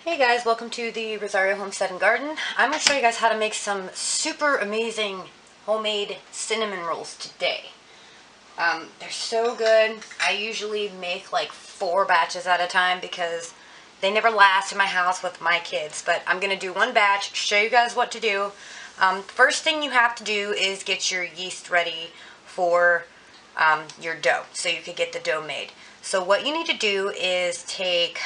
Hey guys, welcome to the Rosario Homestead and Garden. I'm going to show you guys how to make some super amazing homemade cinnamon rolls today. They're so good. I usually make like 4 batches at a time because they never last in my house with my kids. But I'm going to do one batch, show you guys what to do. First thing you have to do is get your yeast ready for your dough so you can get the dough made. So what you need to do is take...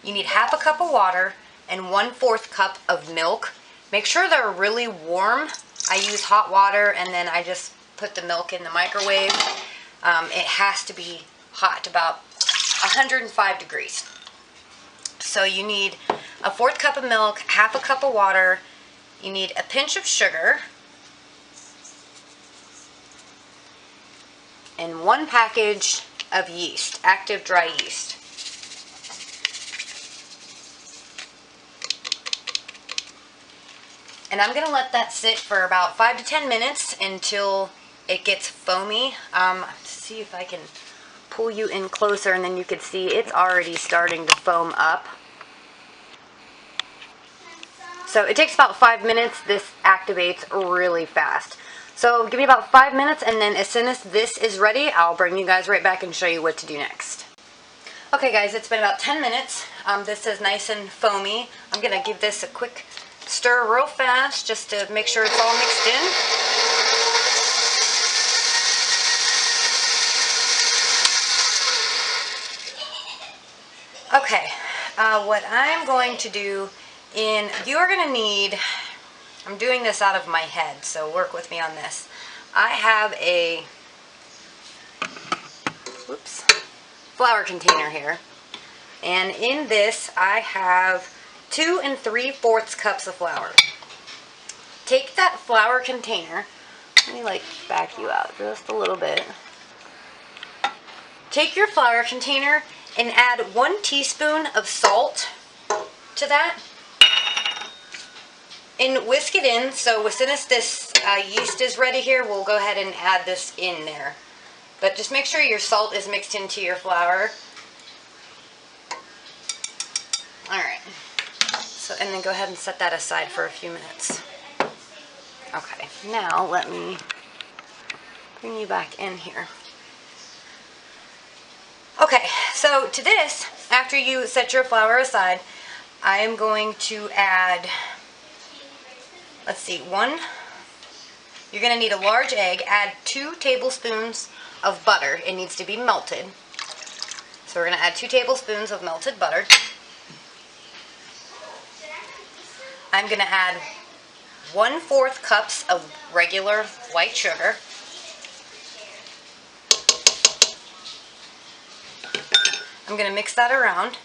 you need half a cup of water and 1/4 cup of milk. Make sure they're really warm. I use hot water and then I just put the milk in the microwave. It has to be hot, about 105 degrees. So you need a 1/4 cup of milk, half a cup of water. You need a pinch of sugar and 1 package of yeast, active dry yeast. And I'm going to let that sit for about 5 to 10 minutes until it gets foamy. See if I can pull you in closer and then you can see it's already starting to foam up. So it takes about 5 minutes. This activates really fast. So give me about 5 minutes and then as soon as this is ready, I'll bring you guys right back and show you what to do next. Okay guys, it's been about 10 minutes. This is nice and foamy. I'm going to give this a quick stir real fast just to make sure it's all mixed in. Okay, what I'm going to do you're going to need, I'm doing this out of my head, so work with me on this. I have a flour container here, and in this I have 2 3/4 cups of flour. Take that flour container, let me back you out just a little bit. Take your flour container and add 1 teaspoon of salt to that and whisk it in. So as soon as this yeast is ready here, we'll go ahead and add this in there. But just make sure your salt is mixed into your flour. Alright. So, and then go ahead and set that aside for a few minutes. Okay, now let me bring you back in here. Okay, so to this, after you set your flour aside, I am going to add, let's see, you're going to need a large egg. Add 2 tablespoons of butter. It needs to be melted. So we're going to add 2 tablespoons of melted butter. I'm going to add 1/4 cups of regular white sugar. I'm going to mix that around.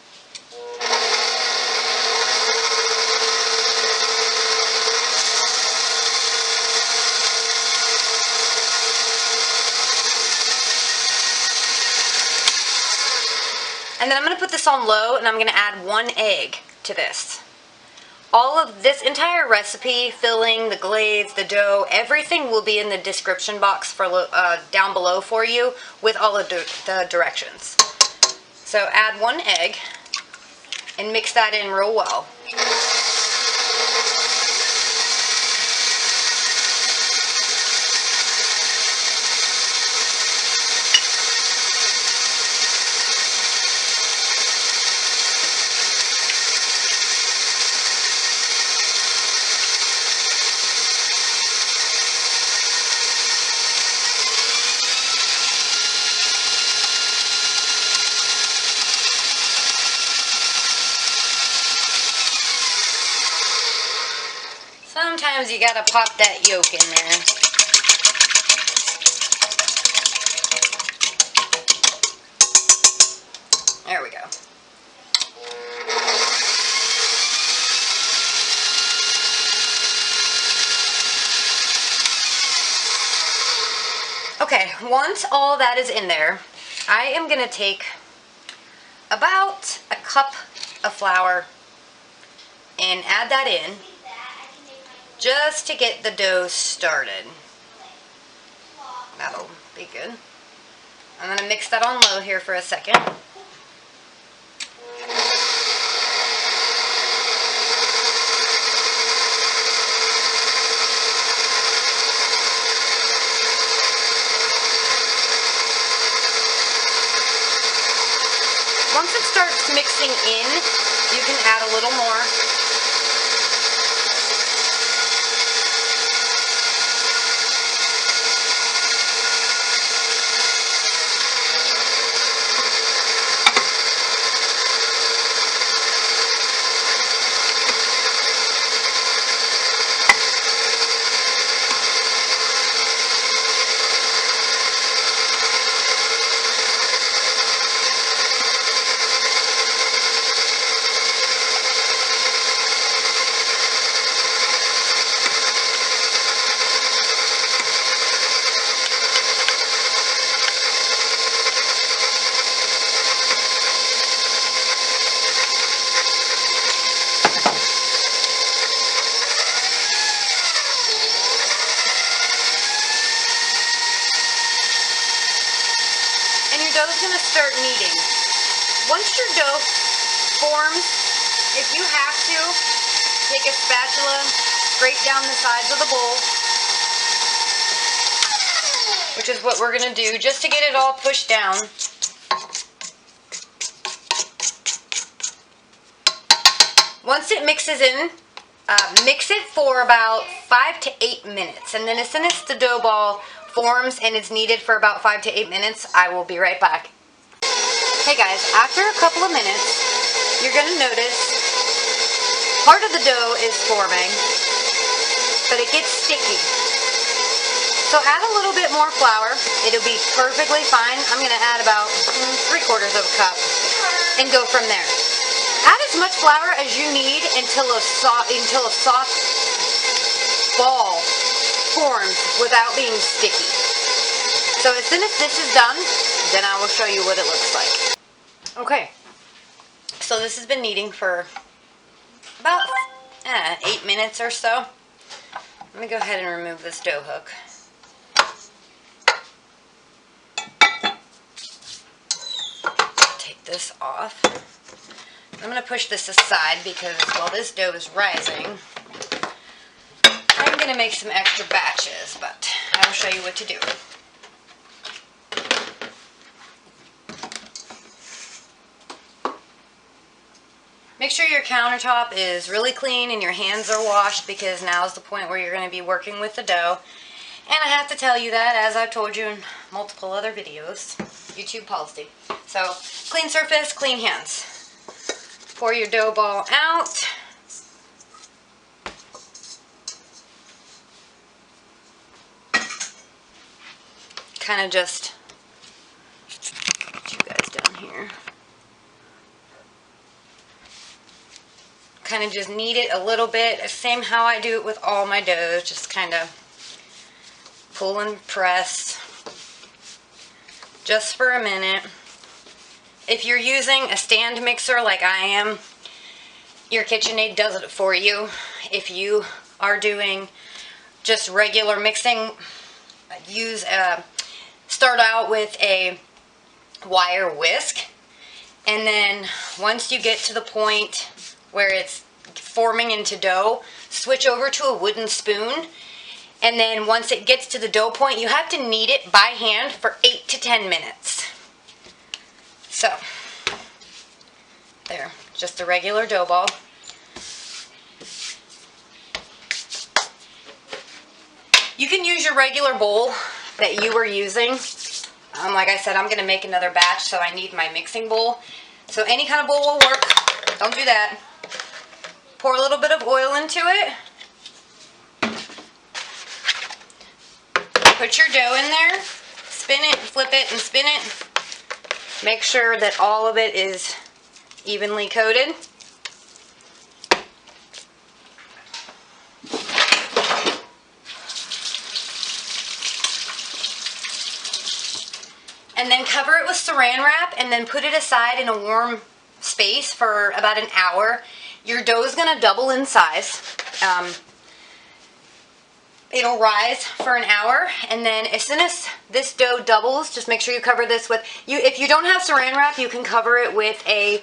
And then I'm going to put this on low and I'm going to add 1 egg to this. All of this entire recipe, filling, the glaze, the dough, everything will be in the description box for down below for you with all of the directions. So add 1 egg and mix that in real well. Sometimes you gotta pop that yolk in there. There we go. Okay, once all that is in there, I am gonna take about a cup of flour and add that in, just to get the dough started. That'll be good. I'm going to mix that on low here for a second. mixing in, you can add a little more. Dough's going to start kneading. Once your dough forms, if you have to, take a spatula, scrape down the sides of the bowl, which is what we're going to do just to get it all pushed down. Once it mixes in, mix it for about 5 to 8 minutes, and then as soon as the dough ball forms and it's kneaded for about 5 to 8 minutes, I will be right back. Hey guys, after a couple of minutes, you're going to notice part of the dough is forming, but it gets sticky. So add a little bit more flour. It'll be perfectly fine. I'm going to add about 3/4 of a cup and go from there. Add as much flour as you need until a soft ball forms without being sticky. So as soon as this is done, then I will show you what it looks like. Okay, so this has been kneading for about 8 minutes or so. Let me go ahead and remove this dough hook. Take this off. I'm going to push this aside because while this dough is rising, I'm going to make some extra batches, but I will show you what to do. Make sure your countertop is really clean and your hands are washed, because now is the point where you're going to be working with the dough. And I have to tell you that, as I've told you in multiple other videos, YouTube policy. So, clean surface, clean hands. Pour your dough ball out. Kind of just get you guys down here. Kind of just knead it a little bit, same how I do it with all my doughs, just kind of pull and press just for a minute. If you're using a stand mixer like I am, your KitchenAid does it for you. If you are doing just regular mixing, start out with a wire whisk, and then once you get to the point where it's forming into dough, switch over to a wooden spoon, and then once it gets to the dough point, you have to knead it by hand for 8 to 10 minutes. So, there, just a regular dough ball. You can use your regular bowl that you were using. Like I said, I'm going to make another batch, so I need my mixing bowl. So any kind of bowl will work. Don't do that. Pour a little bit of oil into it. Put your dough in there. Spin it, flip it, and spin it. Make sure that all of it is evenly coated. And then cover it with saran wrap and then put it aside in a warm space for about an hour. Your dough is going to double in size. It'll rise for an hour, and then as soon as this dough doubles, just make sure you cover this with, if you don't have saran wrap, you can cover it with a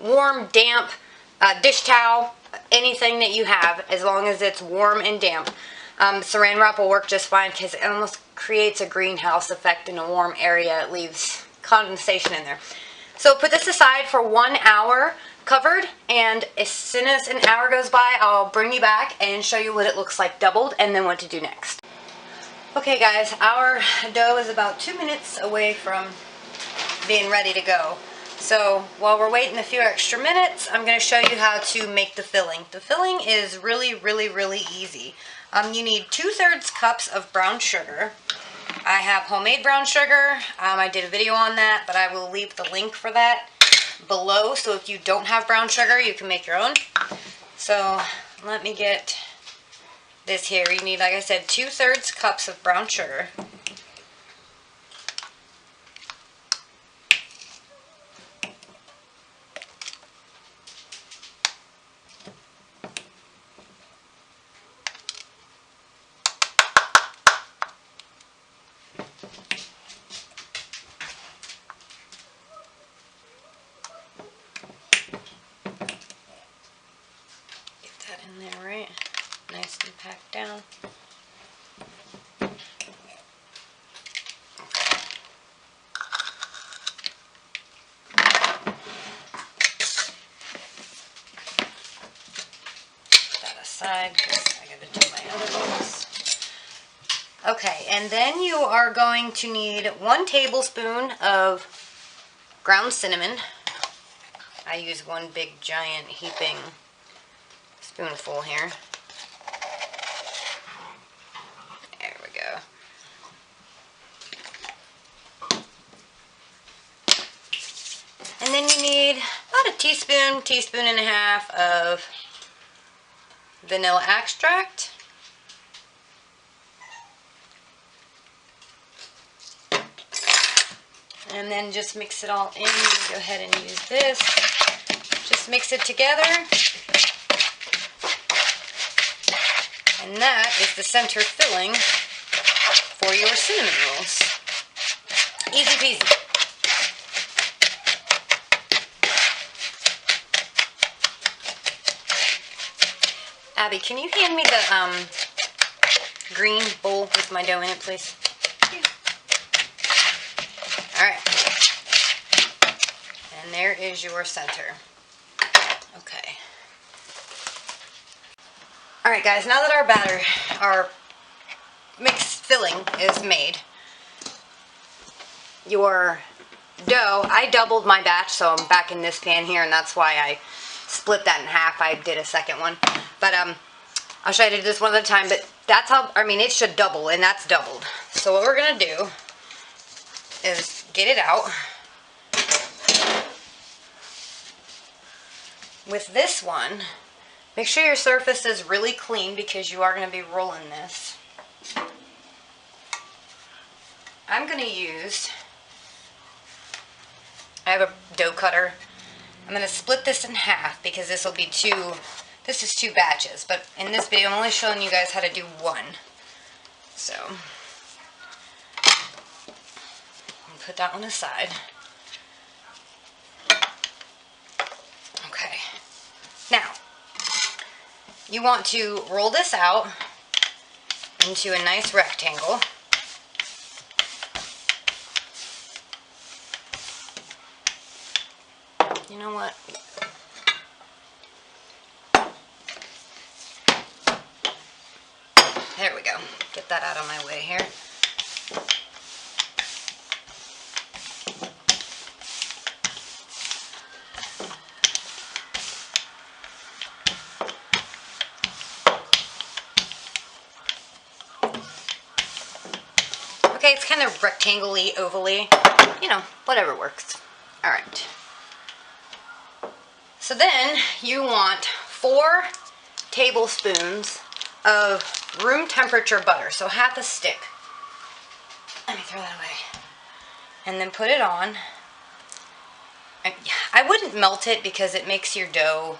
warm, damp dish towel, anything that you have, as long as it's warm and damp. Saran wrap will work just fine because it almost creates a greenhouse effect in a warm area. It leaves condensation in there. So put this aside for 1 hour covered, and as soon as an hour goes by, I'll bring you back and show you what it looks like doubled and then what to do next. Okay guys, our dough is about 2 minutes away from being ready to go. So while we're waiting a few extra minutes, I'm going to show you how to make the filling. The filling is really easy. You need 2/3 cups of brown sugar. I have homemade brown sugar. I did a video on that, but I will leave the link for that below. So if you don't have brown sugar, you can make your own. So let me get this here. You need, like I said, 2/3 cups of brown sugar. In there, right? Nice and packed down. Put that aside because I gotta do my other ones. Okay, and then you are going to need 1 tablespoon of ground cinnamon. I use 1 big giant heaping spoonful here. There we go. And then you need about a teaspoon and a half of vanilla extract. And then just mix it all in. Go ahead and use this. Just mix it together. And that is the center filling for your cinnamon rolls. Easy peasy. Abby, can you hand me the green bowl with my dough in it, please? Alright. And there is your center. Okay. Alright guys, now that our batter, our mixed filling is made, your dough, I doubled my batch, so I'm back in this pan here, and that's why I split that in half. I did a second one. But I'll show you to do this one at a time, but that's how, I mean, it should double, and that's doubled. So what we're going to do is get it out. With this one, make sure your surface is really clean because you are going to be rolling this. I'm going to use, I have a dough cutter. I'm going to split this in half because this will be this is 2 batches. But in this video, I'm only showing you guys how to do 1. So, I'll put that one aside. Okay. Now, you want to roll this out into a nice rectangle. You know what? There we go. Get that out of my way here. Okay, it's kind of rectangle-y, oval-y. You know, whatever works. Alright. So then you want 4 tablespoons of room temperature butter. So half a stick. Let me throw that away. And then put it on. I wouldn't melt it because it makes your dough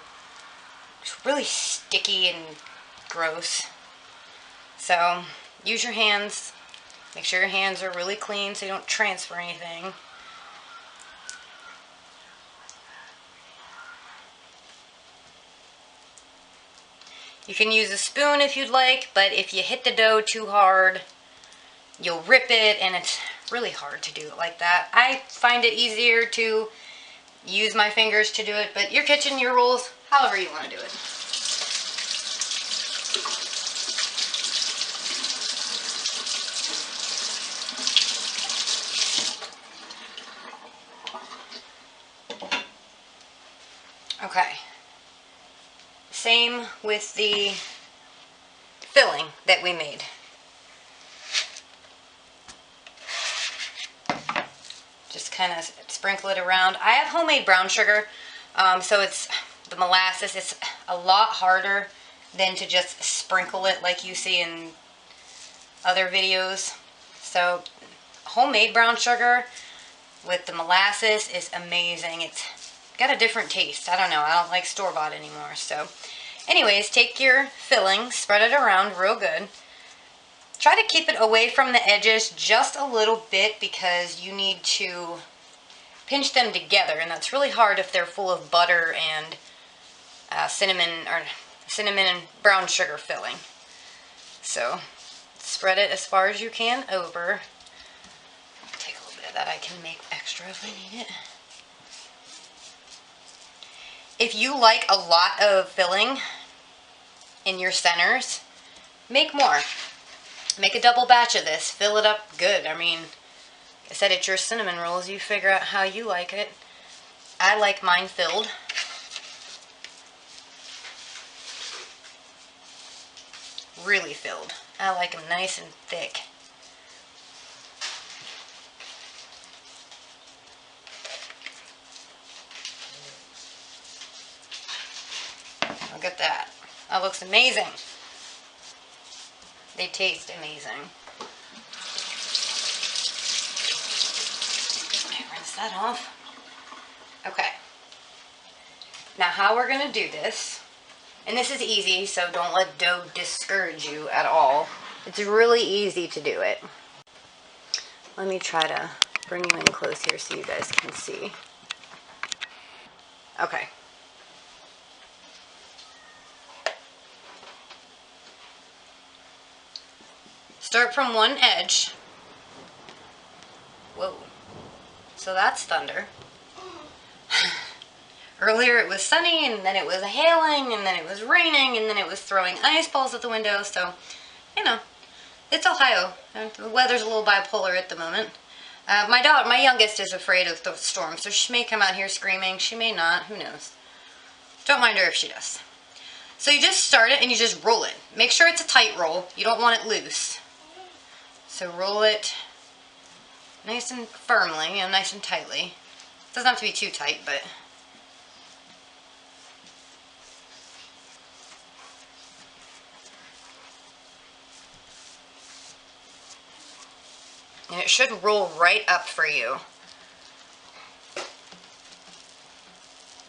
really sticky and gross. So use your hands. Make sure your hands are really clean so you don't transfer anything. You can use a spoon if you'd like, but if you hit the dough too hard, you'll rip it, and it's really hard to do it like that. I find it easier to use my fingers to do it, but your kitchen, your rules, however you want to do it. Okay. Same with the filling that we made. Just kind of sprinkle it around. I have homemade brown sugar, so it's the molasses. It's a lot harder than to just sprinkle it like you see in other videos. So homemade brown sugar with the molasses is amazing. It's got a different taste. I don't know. I don't like store-bought anymore. So anyways, take your filling, spread it around real good. Try to keep it away from the edges just a little bit because you need to pinch them together, and that's really hard if they're full of butter and cinnamon and brown sugar filling. So spread it as far as you can over. Take a little bit of that. I can make extra if I need it. If you like a lot of filling in your centers, make more. Make a double batch of this. Fill it up good. I mean, like I said, it's your cinnamon rolls. You figure out how you like it. I like mine filled. Really filled. I like them nice and thick. Look at that. That looks amazing. They taste amazing. Okay, rinse that off. Okay. Now how we're going to do this, and this is easy, so don't let dough discourage you at all. It's really easy to do it. Let me try to bring you in close here so you guys can see. Okay. Start from one edge. Whoa. So that's thunder. Earlier it was sunny, and then it was hailing, and then it was raining, and then it was throwing ice balls at the window. So, you know, it's Ohio. The weather's a little bipolar at the moment. My youngest is afraid of the storm, so she may come out here screaming. She may not. Who knows? Don't mind her if she does. So you just start it and you just roll it. Make sure it's a tight roll. You don't want it loose. So roll it nice and firmly, and nice and tightly. It doesn't have to be too tight, but and it should roll right up for you.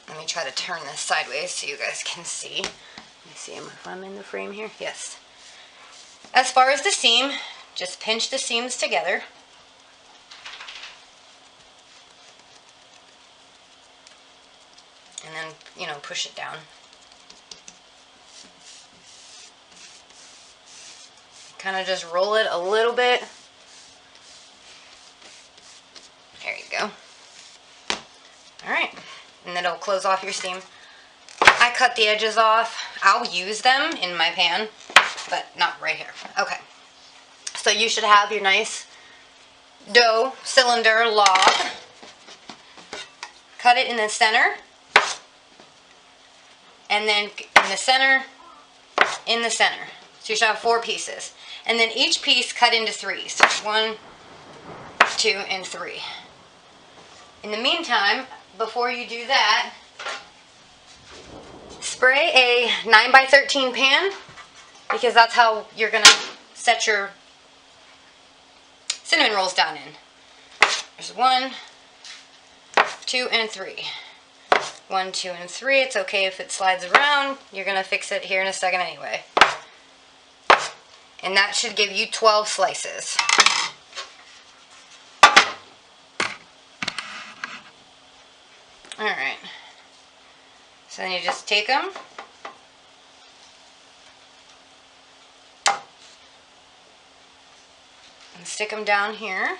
Let me try to turn this sideways so you guys can see. Let me see if I'm in the frame here. Yes. As far as the seam, just pinch the seams together. And then, you know, push it down. Kind of just roll it a little bit. There you go. Alright. And then it'll close off your seam. I cut the edges off. I'll use them in my pan, but not right here. Okay. So you should have your nice dough cylinder log. Cut it in the center. And then in the center, in the center. So you should have 4 pieces. And then each piece cut into 3s. 1, 2, and 3. In the meantime, before you do that, spray a 9x13 pan, because that's how you're going to set your cinnamon rolls down in. There's 1, 2, and 3. 1, 2, and 3. It's okay if it slides around. You're going to fix it here in a second anyway. And that should give you 12 slices. Alright. So then you just take them. And stick them down here.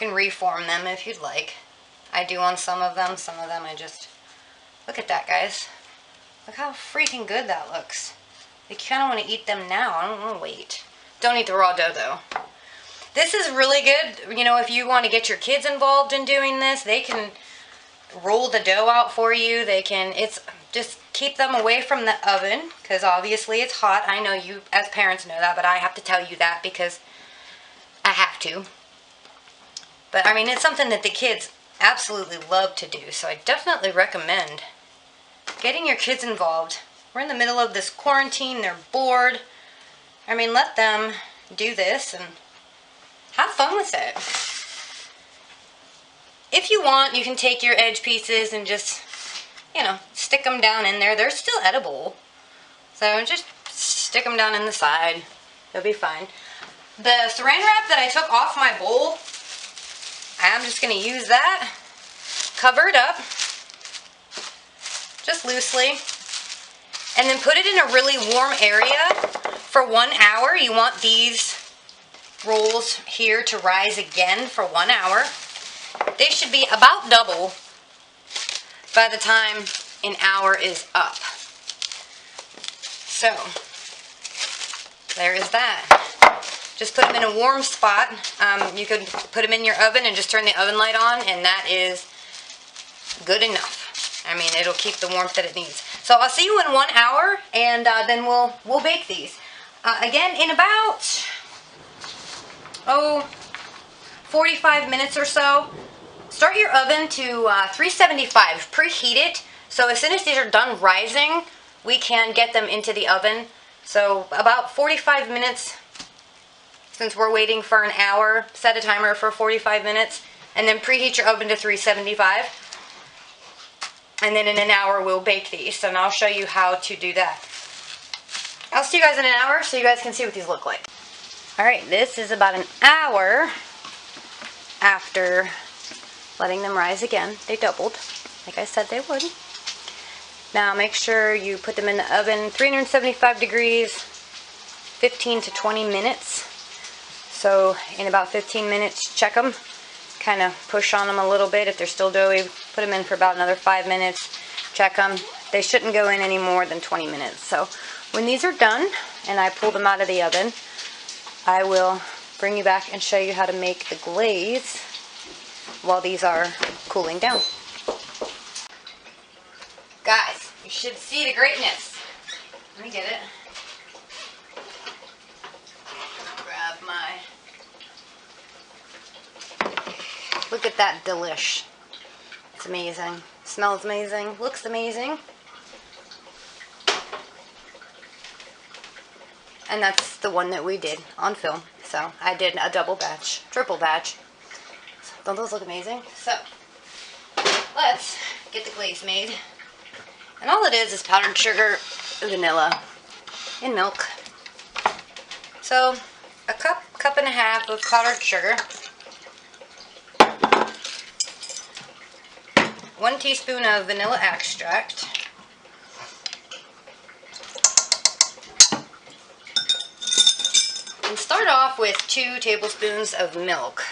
can reform them if you'd like. I do on some of them. Some of them I just... Look at that, guys. Look how freaking good that looks. You kind of want to eat them now. I don't want to wait. Don't eat the raw dough, though. This is really good. You know, if you want to get your kids involved in doing this, they can roll the dough out for you. They can... It's just keep them away from the oven, because obviously it's hot. I know you as parents know that, but I have to tell you that because I have to. But, I mean, it's something that the kids absolutely love to do, so I definitely recommend getting your kids involved. We're in the middle of this quarantine. They're bored. I mean, let them do this and have fun with it. If you want, you can take your edge pieces and just, you know, stick them down in there. They're still edible. So just stick them down in the side. They'll be fine. The saran wrap that I took off my bowl, I'm just going to use that. Cover it up. Just loosely. And then put it in a really warm area for 1 hour. You want these rolls here to rise again for 1 hour. They should be about double by the time an hour is up. So, there is that. Just put them in a warm spot. You could put them in your oven and just turn the oven light on, and that is good enough. I mean, it'll keep the warmth that it needs. So I'll see you in 1 hour, and then we'll bake these. Again, in about 45 minutes or so. Start your oven to 375. Preheat it. So as soon as these are done rising, we can get them into the oven. So about 45 minutes. Since we're waiting for an hour, set a timer for 45 minutes, and then preheat your oven to 375. And then in an hour, we'll bake these, and I'll show you how to do that. I'll see you guys in an hour so you guys can see what these look like. Alright, this is about an hour after letting them rise again. They doubled, like I said they would. Now make sure you put them in the oven, 375 degrees, 15 to 20 minutes. So in about 15 minutes, check them. Kind of push on them a little bit. If they're still doughy, put them in for about another 5 minutes. Check them. They shouldn't go in any more than 20 minutes. So when these are done and I pull them out of the oven, I will bring you back and show you how to make the glaze while these are cooling down. Guys, you should see the greatness. Let me get it. Grab my... Look at that delish. It's amazing. Smells amazing. Looks amazing. And that's the one that we did on film. So I did a double batch, triple batch. Don't those look amazing? So let's get the glaze made. And all it is powdered sugar, vanilla, and milk. So a cup and a half of powdered sugar. 1 teaspoon of vanilla extract. And start off with 2 tablespoons of milk.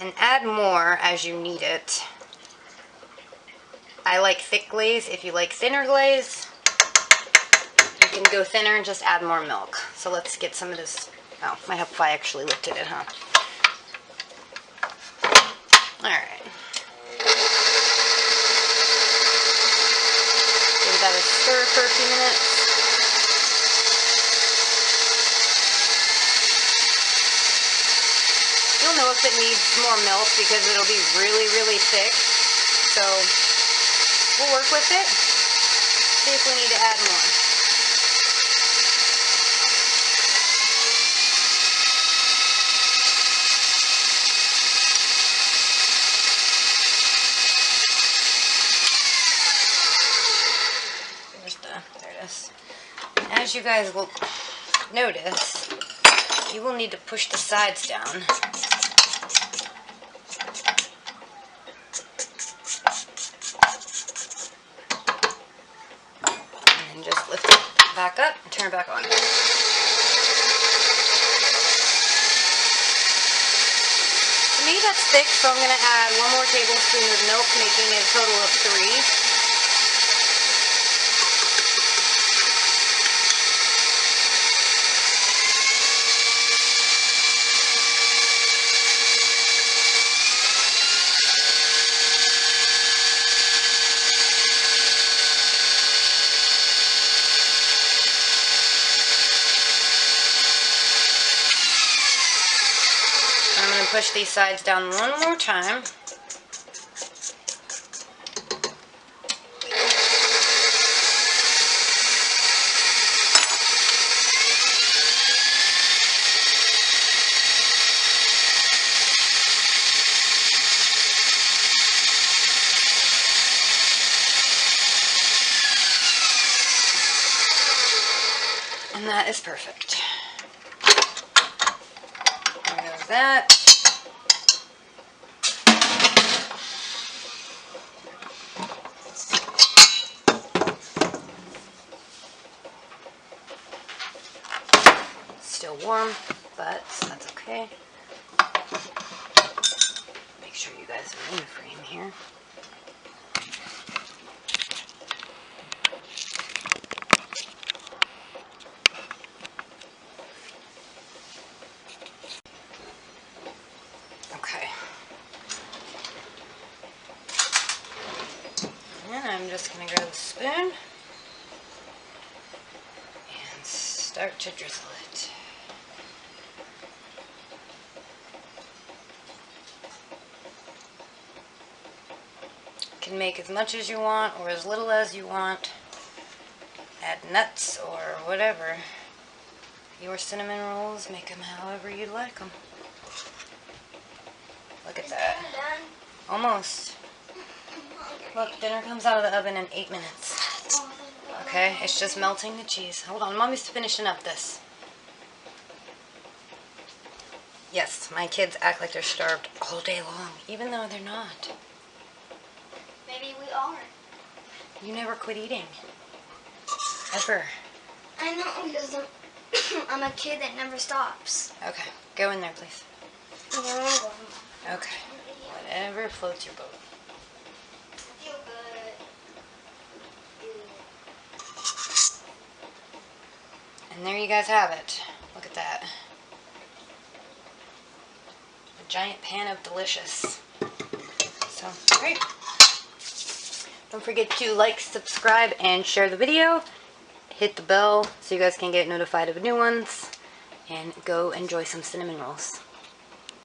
And add more as you need it. I like thick glaze. If you like thinner glaze, you can go thinner and just add more milk. So let's get some of this. Oh, I hope I actually looked at it, huh? Alright. Give that a stir for a few minutes. You'll know if it needs more milk because it'll be really, really thick. So we'll work with it. See if we need to add more. There it is. As you guys will notice, you will need to push the sides down. And just lift it back up and turn it back on. see that's thick, so I'm going to add 1 more tablespoon of milk, making a total of 3. I'm going to push these sides down 1 more time. And that is perfect. There goes that. Still warm, but that's okay. Make sure you guys are in the frame here. Okay. And I'm just going to grab a spoon and start to drizzle it. You can make as much as you want or as little as you want. Add nuts or whatever. Your cinnamon rolls, make them however you like them. Look at that. Almost. Look, dinner comes out of the oven in 8 minutes. Okay, it's just melting the cheese. Hold on, Mommy's finishing up this. Yes, my kids act like they're starved all day long, even though they're not. Maybe we are. You never quit eating. Ever. I know, because I'm a kid that never stops. Okay, go in there, please. No. Okay, whatever floats your boat. I feel good. And there you guys have it. Look at that. A giant pan of delicious. So, great. Don't forget to like, subscribe, and share the video. Hit the bell so you guys can get notified of new ones. And go enjoy some cinnamon rolls.